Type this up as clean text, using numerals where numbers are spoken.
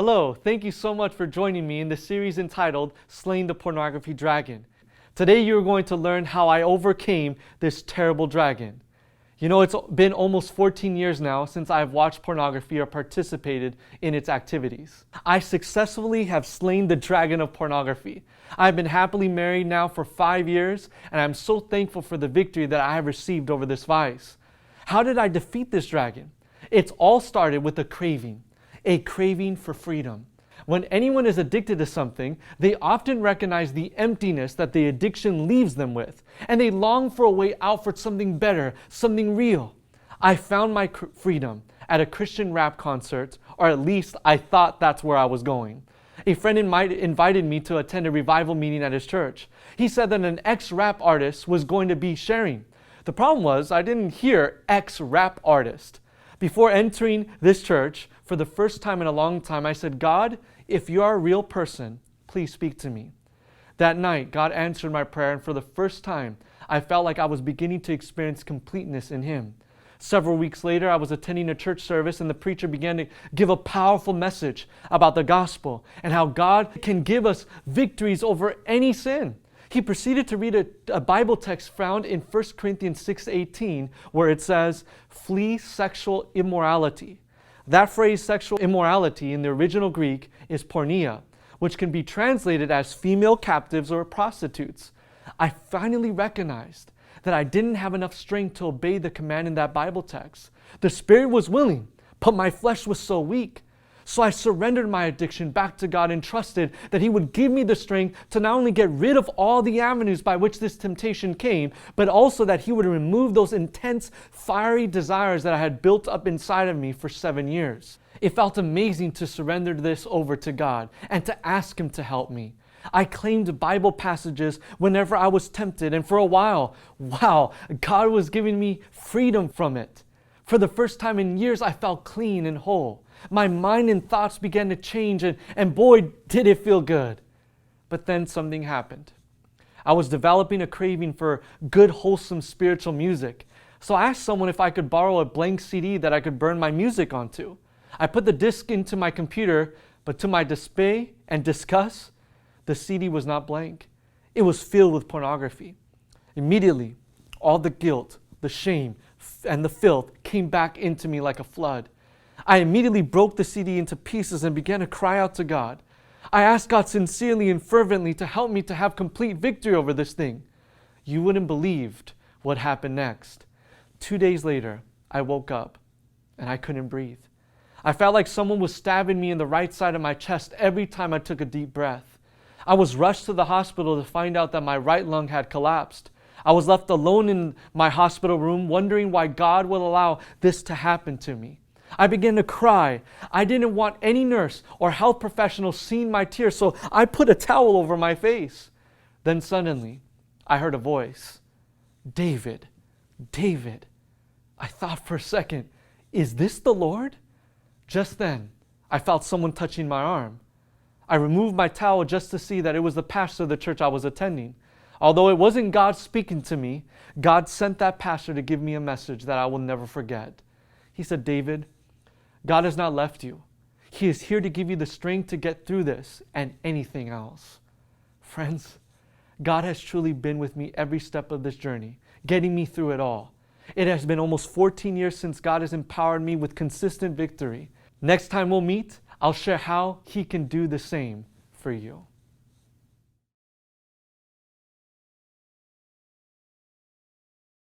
Hello, thank you so much for joining me in the series entitled Slaying the Pornography Dragon. Today you're going to learn how I overcame this terrible dragon. You know, it's been almost 14 years now since I've watched pornography or participated in its activities. I successfully have slain the dragon of pornography. I've been happily married now for 5 years, and I'm so thankful for the victory that I have received over this vice. How did I defeat this dragon? It's all started with a craving for freedom. When anyone is addicted to something, they often recognize the emptiness that the addiction leaves them with, and they long for a way out, for something better, something real. I found my freedom at a Christian rap concert, or at least I thought that's where I was going. A friend invited me to attend a revival meeting at his church. He said that an ex-rap artist was going to be sharing. The problem was I didn't hear ex-rap artist. Before entering this church, for the first time in a long time, I said, God, if you are a real person, please speak to me. That night, God answered my prayer, and for the first time, I felt like I was beginning to experience completeness in Him. Several weeks later, I was attending a church service, and the preacher began to give a powerful message about the gospel and how God can give us victories over any sin. He proceeded to read a Bible text found in 1 Corinthians 6:18, where it says, flee sexual immorality. That phrase, sexual immorality, in the original Greek is porneia, which can be translated as female captives or prostitutes. I finally recognized that I didn't have enough strength to obey the command in that Bible text. The spirit was willing, but my flesh was so weak. So I surrendered my addiction back to God and trusted that He would give me the strength to not only get rid of all the avenues by which this temptation came, but also that He would remove those intense, fiery desires that I had built up inside of me for 7 years. It felt amazing to surrender this over to God and to ask Him to help me. I claimed Bible passages whenever I was tempted, and for a while, God was giving me freedom from it. For the first time in years, I felt clean and whole. My mind and thoughts began to change, and boy, did it feel good. But then something happened. I was developing a craving for good, wholesome spiritual music. So I asked someone if I could borrow a blank CD that I could burn my music onto. I put the disc into my computer, but to my dismay and disgust, the CD was not blank. It was filled with pornography. Immediately, all the guilt, the shame, and the filth came back into me like a flood. I immediately broke the CD into pieces and began to cry out to God. I asked God sincerely and fervently to help me to have complete victory over this thing. You wouldn't believe what happened next. 2 days later, I woke up and I couldn't breathe. I felt like someone was stabbing me in the right side of my chest every time I took a deep breath. I was rushed to the hospital to find out that my right lung had collapsed. I was left alone in my hospital room, wondering why God would allow this to happen to me. I began to cry. I didn't want any nurse or health professional seeing my tears, so I put a towel over my face. Then suddenly, I heard a voice. David, David. I thought for a second, is this the Lord? Just then, I felt someone touching my arm. I removed my towel just to see that it was the pastor of the church I was attending. Although it wasn't God speaking to me, God sent that pastor to give me a message that I will never forget. He said, David, God has not left you. He is here to give you the strength to get through this and anything else. Friends, God has truly been with me every step of this journey, getting me through it all. It has been almost 14 years since God has empowered me with consistent victory. Next time we'll meet, I'll share how He can do the same for you.